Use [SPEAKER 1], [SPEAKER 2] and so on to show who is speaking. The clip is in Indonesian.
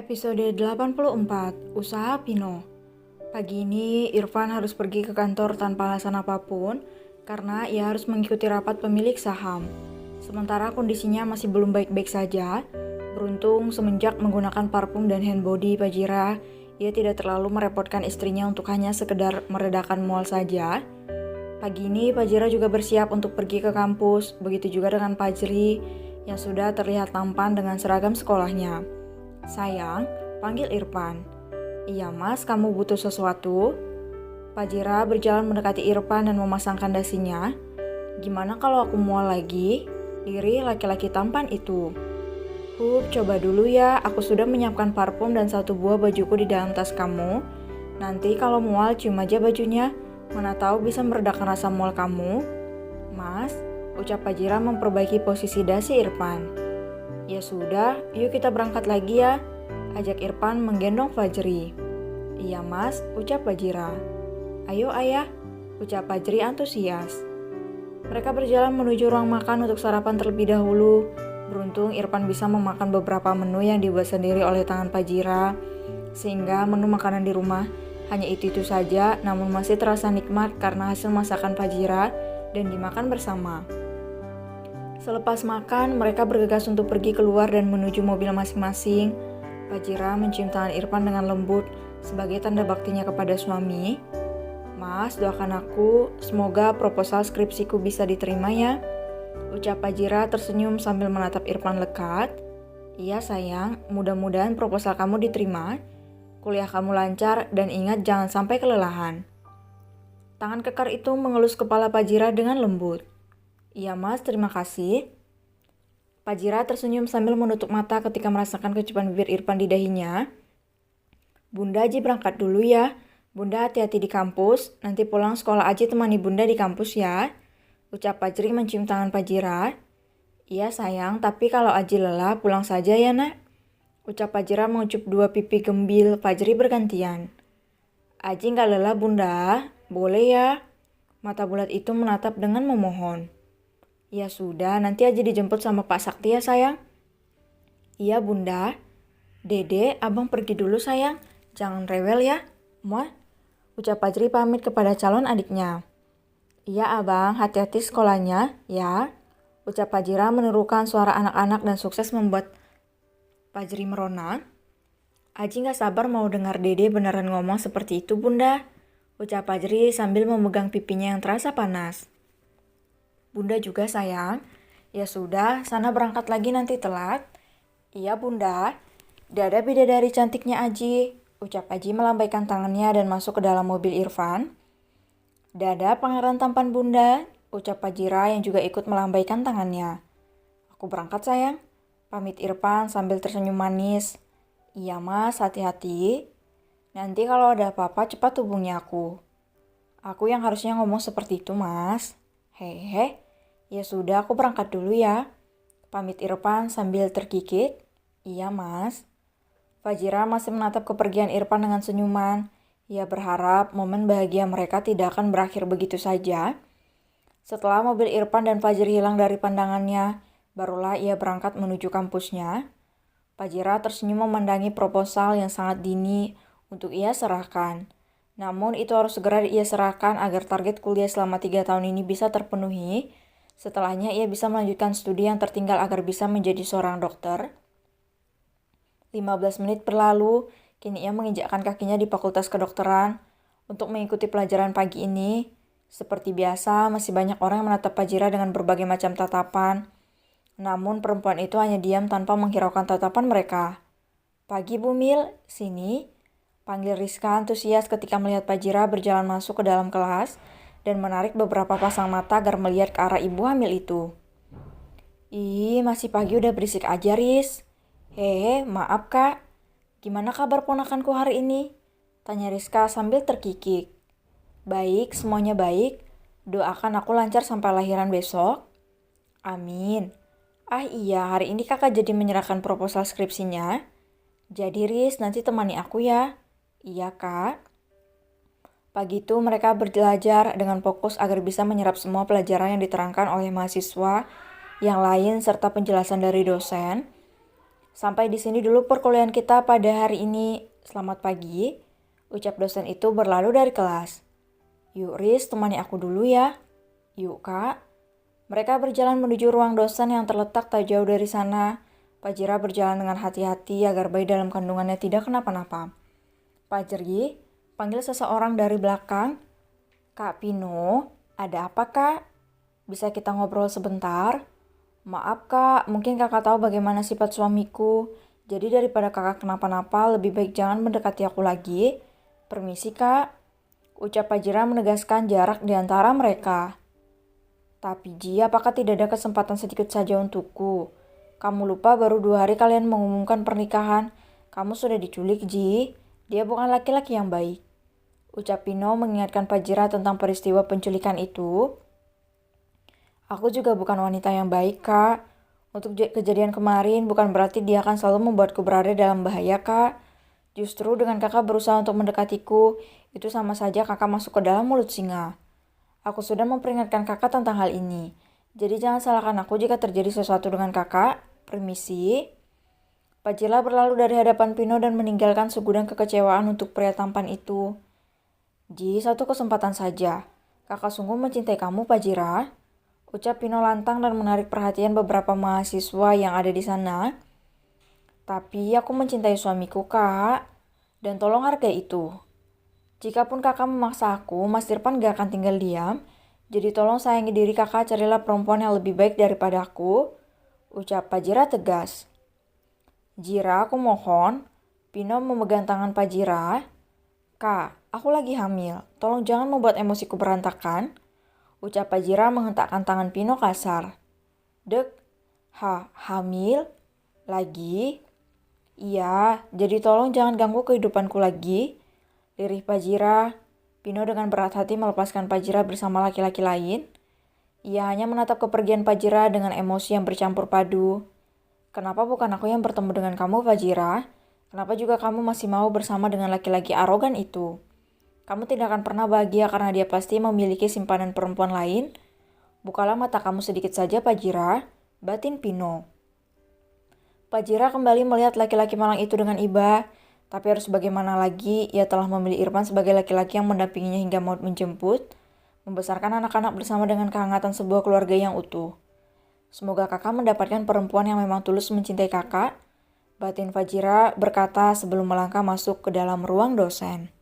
[SPEAKER 1] Episode 84, Usaha Pino. Pagi ini Irfan harus pergi ke kantor tanpa alasan apapun karena ia harus mengikuti rapat pemilik saham. Sementara kondisinya masih belum baik-baik saja. Beruntung semenjak menggunakan parfum dan hand body Fajira, ia tidak terlalu merepotkan istrinya untuk hanya sekedar meredakan mual saja. Pagi ini Fajira juga bersiap untuk pergi ke kampus, begitu juga dengan Fajri yang sudah terlihat tampan dengan seragam sekolahnya. Sayang, panggil Irfan. Iya mas, kamu butuh sesuatu? Fajira berjalan mendekati Irfan dan memasangkan dasinya. Gimana kalau aku mual lagi? Iri laki-laki tampan itu. Coba dulu ya, aku sudah menyiapkan parfum dan satu buah bajuku di dalam tas kamu. Nanti kalau mual cium aja bajunya, mana tahu bisa meredakan rasa mual kamu. Mas, ucap Fajira memperbaiki posisi dasi Irfan. Ya sudah, yuk kita berangkat lagi ya, ajak Irfan menggendong Fajri. Iya mas, ucap Fajira. Ayo ayah, ucap Fajri antusias. Mereka berjalan menuju ruang makan untuk sarapan terlebih dahulu. Beruntung Irfan bisa memakan beberapa menu yang dibuat sendiri oleh tangan Fajira, sehingga menu makanan di rumah hanya itu-itu saja, namun masih terasa nikmat karena hasil masakan Fajira dan dimakan bersama. Selepas makan, mereka bergegas untuk pergi keluar dan menuju mobil masing-masing. Fajira mencium tangan Irfan dengan lembut sebagai tanda baktinya kepada suami. Mas, doakan aku, semoga proposal skripsiku bisa diterima ya. Ucap Fajira tersenyum sambil menatap Irfan lekat. Iya sayang, mudah-mudahan proposal kamu diterima. Kuliah kamu lancar dan ingat jangan sampai kelelahan. Tangan kekar itu mengelus kepala Fajira dengan lembut. Iya mas, terima kasih. Fajira tersenyum sambil menutup mata ketika merasakan kecupan bibir Irfan di dahinya. Bunda Aji berangkat dulu ya. Bunda hati-hati di kampus, nanti pulang sekolah Aji temani Bunda di kampus ya. Ucap Fajri mencium tangan Fajira. Iya sayang, tapi kalau Aji lelah pulang saja ya nak. Ucap Fajira mengucup dua pipi gembil Fajri bergantian. Aji nggak lelah Bunda, boleh ya. Mata bulat itu menatap dengan memohon. Ya sudah, nanti aja dijemput sama Pak Sakti ya sayang. Iya bunda. Dede, abang pergi dulu sayang. Jangan rewel ya. Muah. Ucap Fajri pamit kepada calon adiknya. Iya abang, hati-hati sekolahnya ya. Ucap Fajira menirukan suara anak-anak dan sukses membuat Fajri merona. Aji gak sabar mau dengar Dede beneran ngomong seperti itu bunda. Ucap Fajri sambil memegang pipinya yang terasa panas. Bunda juga sayang. Ya sudah, sana berangkat lagi nanti telat. Iya bunda. Dadah bidadari cantiknya Aji. Ucap Aji melambaikan tangannya dan masuk ke dalam mobil Irfan. Dadah pangeran tampan bunda. Ucap Fajira yang juga ikut melambaikan tangannya. Aku berangkat sayang. Pamit Irfan sambil tersenyum manis. Iya mas, hati-hati. Nanti kalau ada apa-apa cepat hubungi aku. Aku yang harusnya ngomong seperti itu mas. Hehe, ya sudah aku berangkat dulu ya. Pamit Irfan sambil terkikik. Iya mas. Fajira masih menatap kepergian Irfan dengan senyuman. Ia berharap momen bahagia mereka tidak akan berakhir begitu saja. Setelah mobil Irfan dan Fajri hilang dari pandangannya, barulah ia berangkat menuju kampusnya. Fajira tersenyum memandangi proposal yang sangat dini untuk ia serahkan. Namun itu harus segera ia serahkan agar target kuliah selama 3 tahun ini bisa terpenuhi. Setelahnya ia bisa melanjutkan studi yang tertinggal agar bisa menjadi seorang dokter. 15 menit berlalu, kini ia menginjakkan kakinya di Fakultas Kedokteran untuk mengikuti pelajaran pagi ini. Seperti biasa, masih banyak orang yang menatap Fajira dengan berbagai macam tatapan. Namun perempuan itu hanya diam tanpa menghiraukan tatapan mereka. Pagi Bu Mil, sini. Panggil Rizka antusias ketika melihat Fajira berjalan masuk ke dalam kelas dan menarik beberapa pasang mata agar melihat ke arah ibu hamil itu. Ih, masih pagi udah berisik aja Riz. Hehe, maaf kak. Gimana kabar ponakanku hari ini? Tanya Rizka sambil terkikik. Baik, semuanya baik. Doakan aku lancar sampai lahiran besok. Amin. Ah iya, hari ini kakak jadi menyerahkan proposal skripsinya. Jadi Riz, nanti temani aku ya. Iya kak. Pagi itu mereka belajar dengan fokus agar bisa menyerap semua pelajaran yang diterangkan oleh mahasiswa yang lain serta penjelasan dari dosen. Sampai di sini dulu perkuliahan kita pada hari ini. Selamat pagi, ucap dosen itu berlalu dari kelas. Yuk Riz, temani aku dulu ya. Yuk Kak. Mereka berjalan menuju ruang dosen yang terletak tak jauh dari sana. Fajira berjalan dengan hati-hati agar bayi dalam kandungannya tidak kenapa-napa. Fajri, panggil seseorang dari belakang. Kak Pino, ada apa Kak? Bisa kita ngobrol sebentar? Maaf Kak, mungkin Kakak tahu bagaimana sifat suamiku. Jadi daripada Kakak kenapa-napa, lebih baik jangan mendekati aku lagi. Permisi Kak, ucap Fajira menegaskan jarak di antara mereka. Tapi Ji, apakah tidak ada kesempatan sedikit saja untukku? Kamu lupa baru 2 hari kalian mengumumkan pernikahan. Kamu sudah diculik Ji, dia bukan laki-laki yang baik. Ucap Pino mengingatkan Fajira tentang peristiwa penculikan itu. Aku juga bukan wanita yang baik, Kak. Untuk kejadian kemarin bukan berarti dia akan selalu membuatku berada dalam bahaya, Kak. Justru dengan Kakak berusaha untuk mendekatiku, itu sama saja Kakak masuk ke dalam mulut singa. Aku sudah memperingatkan Kakak tentang hal ini. Jadi jangan salahkan aku jika terjadi sesuatu dengan Kakak. Permisi. Fajira berlalu dari hadapan Pino dan meninggalkan segudang kekecewaan untuk pria tampan itu. Ji, satu kesempatan saja. Kakak sungguh mencintai kamu, Fajira. Ucap Pino lantang dan menarik perhatian beberapa mahasiswa yang ada di sana. Tapi aku mencintai suamiku, Kak. Dan tolong hargai itu. Jikapun kakak memaksa aku, Mas Irfan gak akan tinggal diam. Jadi tolong sayangi diri kakak, carilah perempuan yang lebih baik daripada aku. Ucap Fajira tegas. Jira, aku mohon. Pino memegang tangan Fajira. Kak, aku lagi hamil. Tolong jangan membuat emosiku berantakan. Ucap Fajira menghentakkan tangan Pino kasar. Dek, hamil? Lagi? Iya, jadi tolong jangan ganggu kehidupanku lagi. Lirih Fajira. Pino dengan berat hati melepaskan Fajira bersama laki-laki lain. Ia hanya menatap kepergian Fajira dengan emosi yang bercampur padu. Kenapa bukan aku yang bertemu dengan kamu, Fajira? Kenapa juga kamu masih mau bersama dengan laki-laki arogan itu? Kamu tidak akan pernah bahagia karena dia pasti memiliki simpanan perempuan lain. Bukalah mata kamu sedikit saja, Fajira. Batin Pino. Fajira kembali melihat laki-laki malang itu dengan iba. Tapi harus bagaimana lagi, ia telah memilih Irfan sebagai laki-laki yang mendampinginya hingga maut menjemput. Membesarkan anak-anak bersama dengan kehangatan sebuah keluarga yang utuh. Semoga kakak mendapatkan perempuan yang memang tulus mencintai kakak. Batin Fajira berkata sebelum melangkah masuk ke dalam ruang dosen.